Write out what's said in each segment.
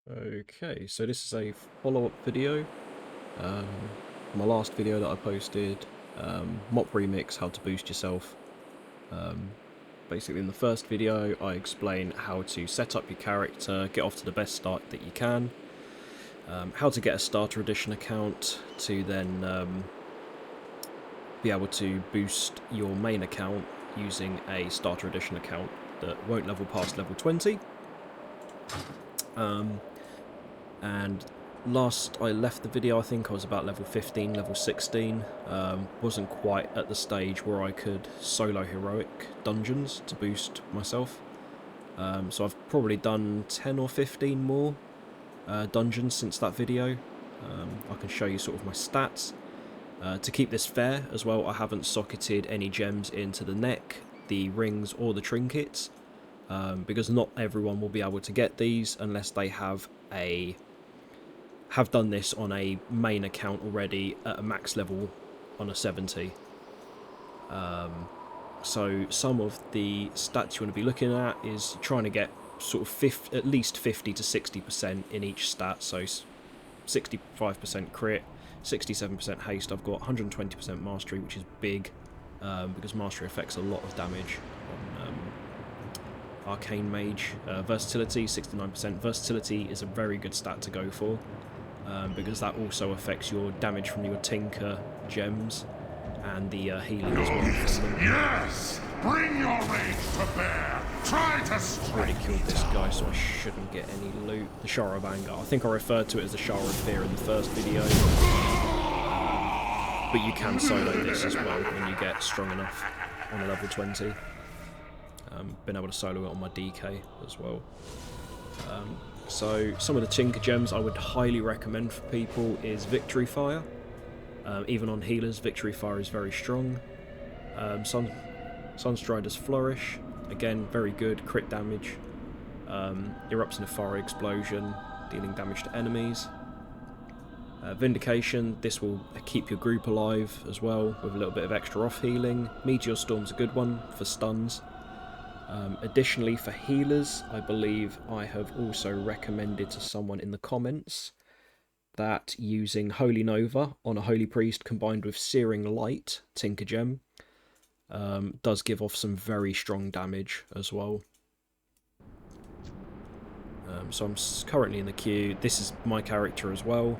Okay, so this is a follow-up video. Um, my last video that I posted, MOP Remix, how to boost yourself. Um, Basically in the first video I explain how to set up your character, get off to the best start that you can, how to get a starter edition account to then be able to boost your main account using a starter edition account that won't level past level 20. And last I left the video, I think I was about level 15, level 16. Wasn't quite at the stage where I could solo heroic dungeons to boost myself. So I've probably done 10 or 15 more dungeons since that video. I can show you sort of my stats. To keep this fair as well, I haven't socketed any gems into the neck, the rings or the trinkets, because not everyone will be able to get these unless they have done this on a main account already at a max level on a 70. So some of the stats you want to be looking at is trying to get sort of at least 50 to 60% in each stat. So 65% crit, 67% haste. I've got 120% mastery, which is big, because mastery affects a lot of damage on arcane mage. Versatility, 69%. Versatility is a very good stat to go for, because that also affects your damage from your tinker gems and the healing as well from them. Yes! Bring your rage to bear! Try to strike! Already killed this guy, so I shouldn't get any loot. The Shara of Anger. I think I referred to it as the Shara of Fear in the first video. But you can solo this as well when you get strong enough on a level 20. Been able to solo it on my DK as well. So some of the tinker gems I would highly recommend for people is Victory Fire. Even on healers, Victory Fire is very strong. Sunstrider's Flourish, again very good, crit damage. Erupts in a fire explosion, dealing damage to enemies. Vindication, this will keep your group alive as well, with a little bit of extra off healing. Meteor Storm's a good one for stuns. Additionally, for healers, I believe I have also recommended to someone in the comments that using Holy Nova on a Holy Priest combined with Searing Light, Tinker Gem, does give off some very strong damage as well. So I'm currently in the queue. This is my character as well.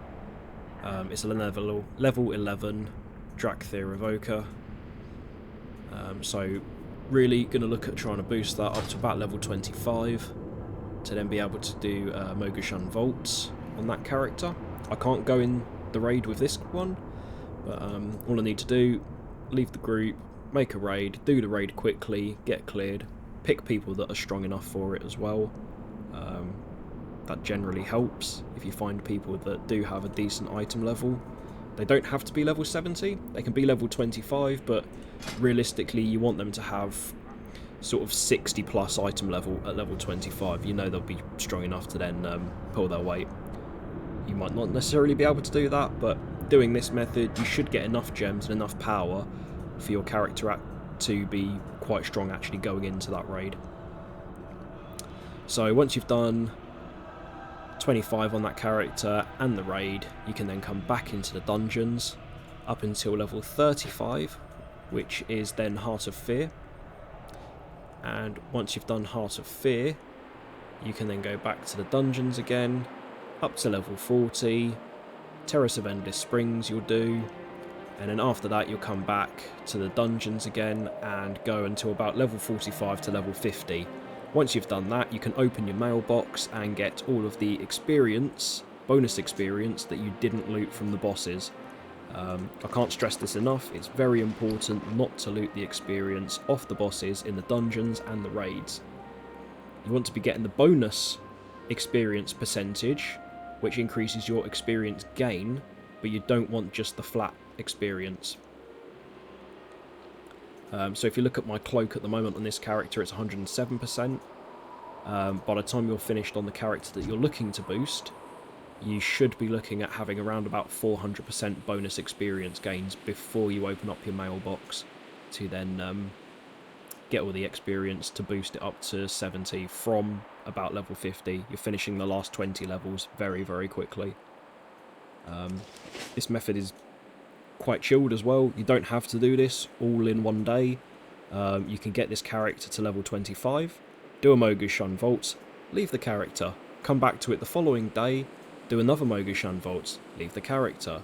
It's a level 11 Drakthir Evoker. So really going to look at trying to boost that up to about level 25 to then be able to do Mogushan Vaults on that character. I can't go in the raid with this one, but all I need to do, leave the group, make a raid, do the raid quickly, get cleared, pick people that are strong enough for it as well. That generally helps if you find people that do have a decent item level. They don't have to be level 70, they can be level 25, but realistically you want them to have sort of 60 plus item level at level 25. You know they'll be strong enough to then pull their weight. You might not necessarily be able to do that, but doing this method you should get enough gems and enough power for your character to be quite strong actually going into that raid. So once you've done 25 on that character and the raid, you can then come back into the dungeons up until level 35, which is then Heart of Fear. And once you've done Heart of Fear, you can then go back to the dungeons again, up to level 40, Terrace of Endless Springs you'll do, and then after that you'll come back to the dungeons again and go until about level 45 to level 50. Once you've done that, you can open your mailbox and get all of the experience, bonus experience, that you didn't loot from the bosses. I can't stress this enough, it's very important not to loot the experience off the bosses in the dungeons and the raids. You want to be getting the bonus experience percentage, which increases your experience gain, but you don't want just the flat experience. So if you look at my cloak at the moment on this character, it's 107%. By the time you're finished on the character that you're looking to boost, you should be looking at having around about 400% bonus experience gains before you open up your mailbox to then get all the experience to boost it up to 70 from about level 50. You're finishing the last 20 levels very, very quickly. This method is quite chilled as well. You don't have to do this all in one day. You can get this character to level 25, do a Mogushan Vaults, leave the character, come back to it the following day, do another Mogushan Vaults, leave the character.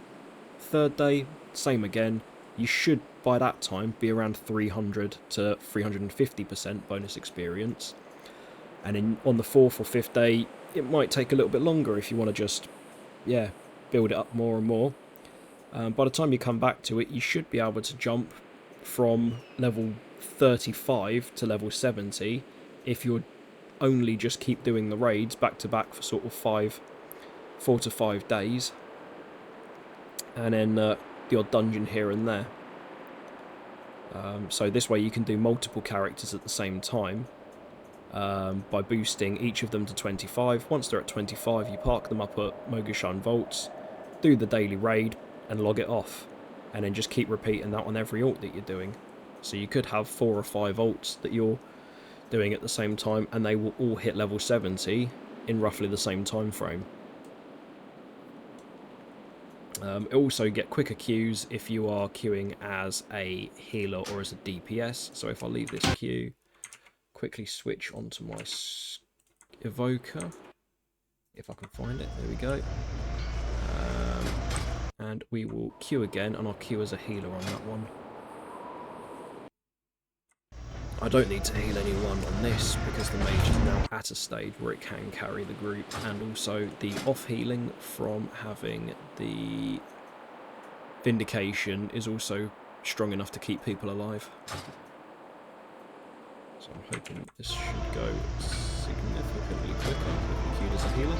Third day, same again. You should by that time be around 300 to 350% bonus experience. And then on the 4th or 5th day, it might take a little bit longer if you want to just, yeah, build it up more and more. By the time you come back to it, you should be able to jump from level 35 to level 70 if you're only just keep doing the raids back to back for sort of 4 to 5 days, and then the odd dungeon here and there. So this way you can do multiple characters at the same time by boosting each of them to 25. Once they're at 25, you park them up at Mogushan Vaults, do the daily raid, and log it off, and then just keep repeating that on every ult that you're doing. So you could have 4 or 5 ults that you're doing at the same time, and they will all hit level 70 in roughly the same time frame. Also get quicker queues if you are queuing as a healer or as a DPS. So if I leave this queue, quickly switch onto my evoker, if I can find it, there we go. And we will queue again, and I'll queue as a healer on that one. I don't need to heal anyone on this because the mage is now at a stage where it can carry the group, and also the off healing from having the Vindication is also strong enough to keep people alive. So I'm hoping this should go significantly quicker if queued as a healer.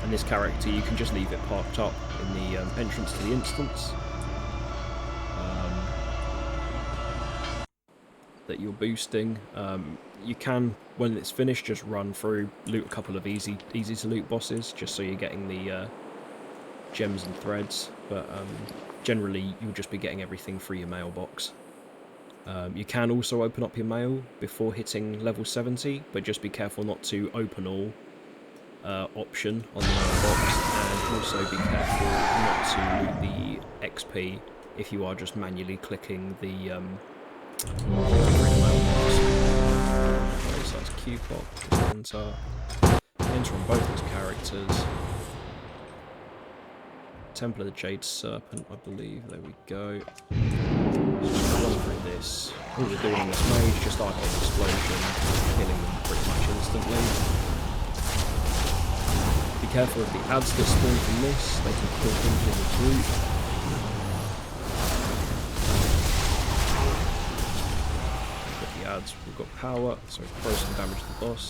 And this character, you can just leave it parked up in the entrance to the instance that you're boosting. You can, when it's finished, just run through, loot a couple of easy to loot bosses, just so you're getting the gems and threads, but generally you'll just be getting everything through your mailbox. You can also open up your mail before hitting level 70, but just be careful not to open all option on the mailbox, and also be careful not to loot the XP if you are just manually clicking the mailbox. Okay, so that's Q-pop, just enter on both those characters. Temple of the Jade Serpent, I believe, there we go. Just run through this. All we're doing in this mage, just eyeball explosion, killing them pretty much instantly. Be careful of the ads that spawn from this, they can kill people in the group. We've got the ads, we've got power, so we throw some damage to the boss.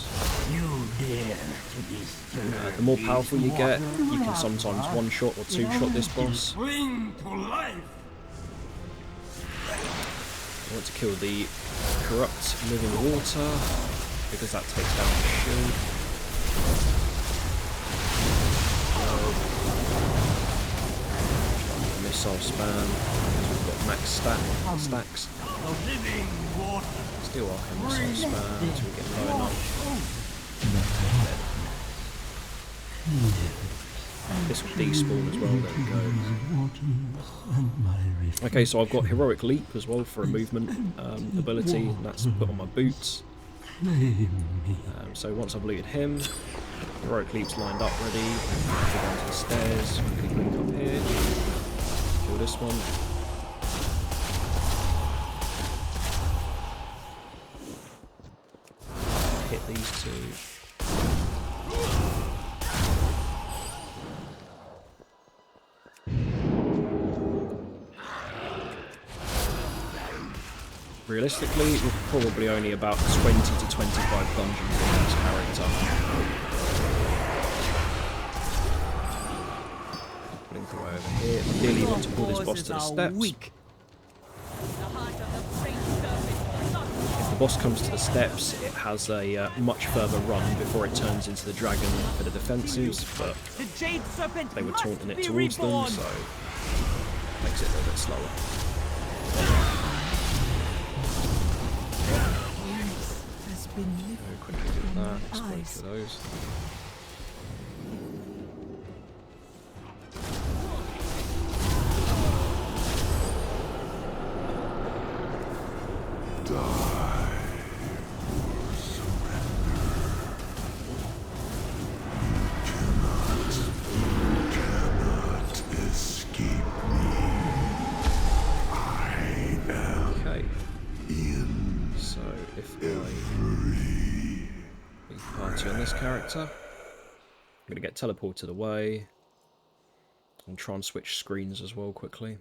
The more powerful you get, you can sometimes one-shot or two-shot this boss. I want to kill the corrupt living water, because that takes down the shield. Missile spam, because we've got max stacks. Still arcane missile spam until we get low enough. This will despawn as well, there we go. Okay, so I've got Heroic Leap as well for a movement ability, and that's put on my boots. So once I've looted him, Heroic Leap's lined up ready. Go down to the stairs, quickly blink up here, kill this one. Hit these two. Realistically, we're probably only about 20 to 25 dungeons in this character. Blink away over here. Ideally, you want to pull this boss to the steps. If the boss comes to the steps, it has a much further run before it turns into the dragon for the defensives, but they were taunting it towards them, so it makes it a little bit slower. been Very lifted quickly do from that. my Let's wait eyes. for those. Okay. So if I leave party on this character, I'm going to get teleported away and try and switch screens as well quickly.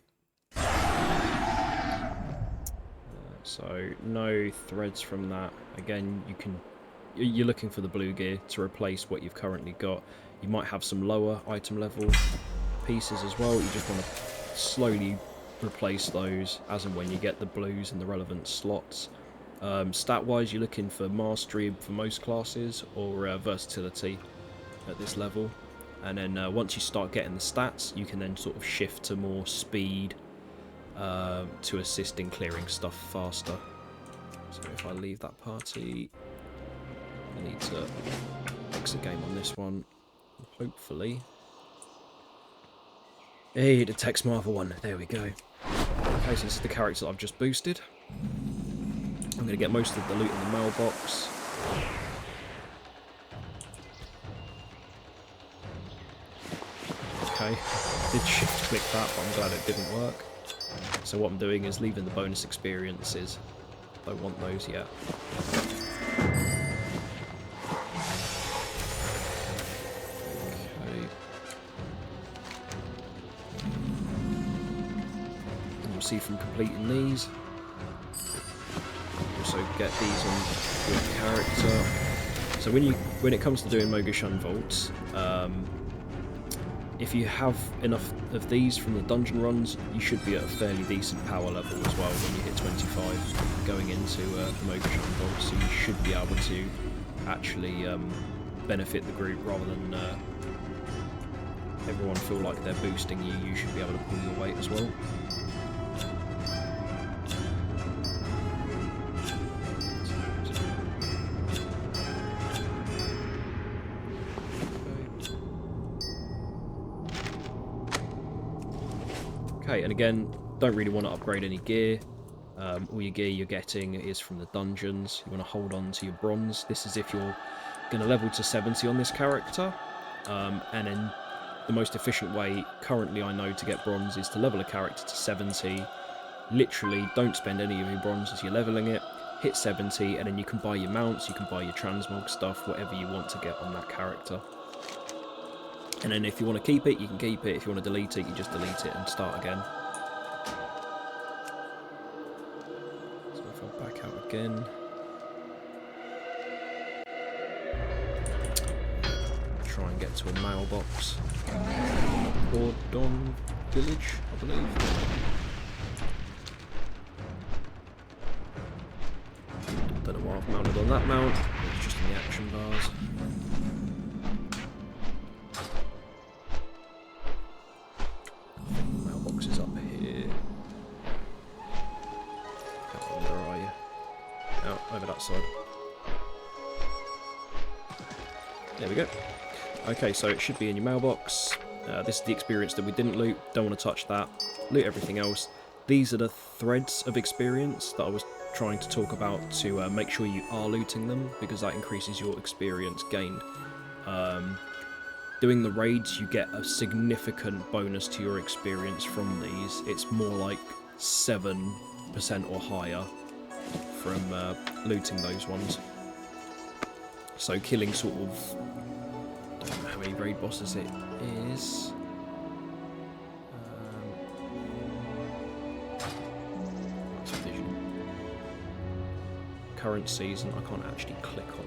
So no threads from that. Again, you're looking for the blue gear to replace what you've currently got. You might have some lower item level pieces as well. You just want to slowly replace those as and when you get the blues in the relevant slots. Stat wise, you're looking for mastery for most classes or versatility at this level, and then once you start getting the stats, you can then sort of shift to more speed to assist in clearing stuff faster. So if I leave that party, I need to exit game on this one. Hopefully, hey, it detects Marvel 1. There we go. Okay, so this is the character that I've just boosted. I'm going to get most of the loot in the mailbox. Okay, did shift click that, but I'm glad it didn't work. So what I'm doing is leaving the bonus experiences. Don't want those yet. Okay. And you'll see from completing these, also get these on your character. So when it comes to doing Mogushan vaults, if you have enough of these from the dungeon runs, you should be at a fairly decent power level as well when you hit 25 going into the Mogushan vault, so you should be able to actually benefit the group rather than everyone feel like they're boosting you. You should be able to pull your weight as well. Okay, and again, don't really want to upgrade any gear. All your gear you're getting is from the dungeons. You want to hold on to your bronze. This is if you're going to level to 70 on this character. And then the most efficient way currently I know to get bronze is to level a character to 70. Literally, don't spend any of your bronze as you're leveling it. Hit 70, and then you can buy your mounts, you can buy your transmog stuff, whatever you want to get on that character. And then if you want to keep it, you can keep it. If you want to delete it, you just delete it and start again. So if I back out again... try and get to a mailbox. Bordon village, I believe. Don't know why I've mounted on that mount. It's just in the action bars. Mailbox is up here. Come on, where are you? Out over that side. There we go. Okay, so it should be in your mailbox. This is the experience that we didn't loot. Don't want to touch that. Loot everything else. These are the threads of experience that I was trying to talk about to make sure you are looting them, because that increases your experience gained. Doing the raids, you get a significant bonus to your experience from these. It's more like 7% or higher from looting those ones. So killing sort of... I don't know how many raid bosses it is. Current season, I can't actually click on.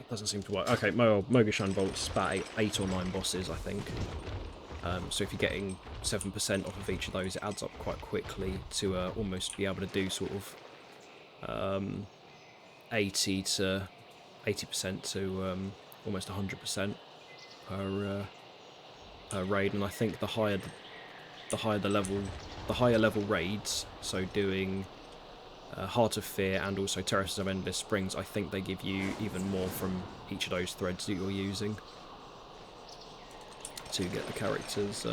It doesn't seem to work. Okay, Mogushan Vault's about 8 or 9 bosses, I think. So if you're getting 7% off of each of those, it adds up quite quickly to almost be able to do sort of 80% to almost 100% per raid. And I think the higher the higher level raids, so doing Heart of Fear and also Terraces of Endless Springs, I think they give you even more from each of those threads that you're using to get the character's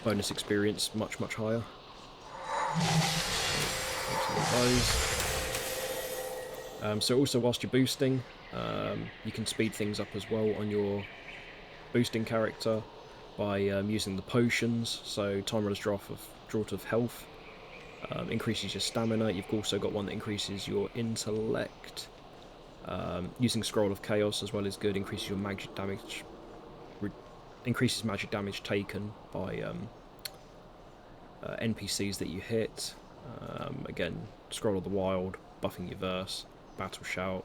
bonus experience much higher. So also whilst you're boosting, you can speed things up as well on your boosting character by using the potions. So Time Runner's Draught of Health increases your stamina. You've also got one that increases your intellect. Using Scroll of Chaos as well is good, increases your magic damage. Increases magic damage taken by NPCs that you hit. Again, Scroll of the Wild, buffing your verse. Battle Shout,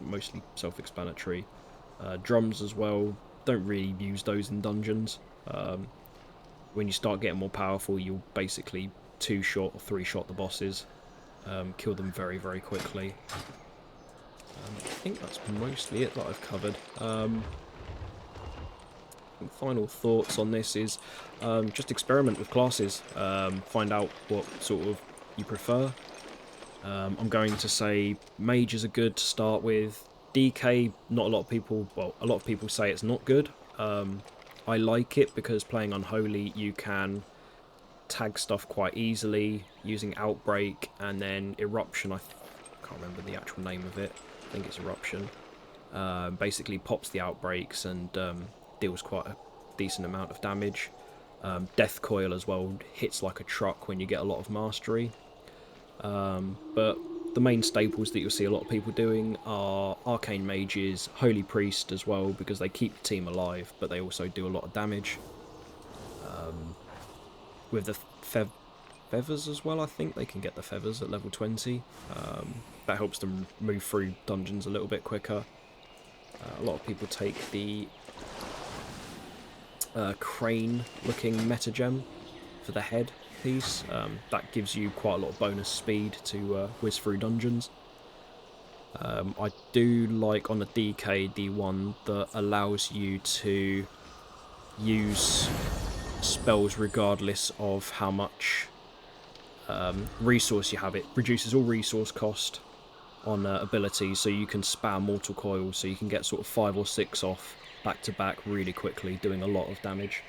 mostly self-explanatory. Drums as well, don't really use those in dungeons. When you start getting more powerful, you'll basically 2-shot or 3-shot the bosses, kill them very quickly. I think that's mostly it that I've covered. Final thoughts on this is just experiment with classes, find out what sort of you prefer. I'm going to say mages are good to start with. DK, not a lot of people, well, a lot of people say it's not good. I like it because playing Unholy, you can tag stuff quite easily using Outbreak and then Eruption. I can't remember the actual name of it. I think it's Eruption. Basically pops the outbreaks and deals quite a decent amount of damage. Death Coil as well hits like a truck when you get a lot of mastery. But the main staples that you'll see a lot of people doing are Arcane Mages, Holy Priest as well, because they keep the team alive, but they also do a lot of damage. With the Feathers as well, I think they can get the Feathers at level 20. That helps them move through dungeons a little bit quicker. A lot of people take the crane-looking meta gem for the head piece. That gives you quite a lot of bonus speed to whiz through dungeons. I do like on the DK the one that allows you to use spells regardless of how much resource you have. It reduces all resource cost on abilities, so you can spam Mortal Coil, so you can get sort of 5 or 6 off back to back really quickly, doing a lot of damage.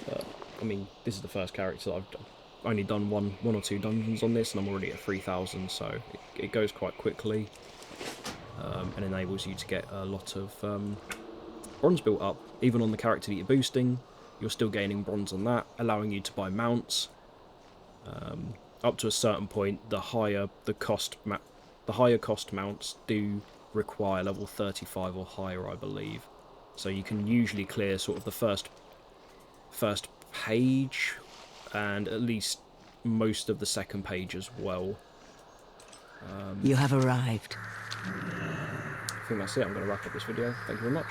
But I mean, this is the first character that I've only done one or two dungeons on this, and I'm already at 3,000, so it goes quite quickly, and enables you to get a lot of bronze built up. Even on the character that you're boosting, you're still gaining bronze on that, allowing you to buy mounts. Up to a certain point, the higher cost mounts do require level 35 or higher, I believe. So you can usually clear sort of the first page and at least most of the second page as well. You have arrived. I think that's it. I'm going to wrap up this video. Thank you very much.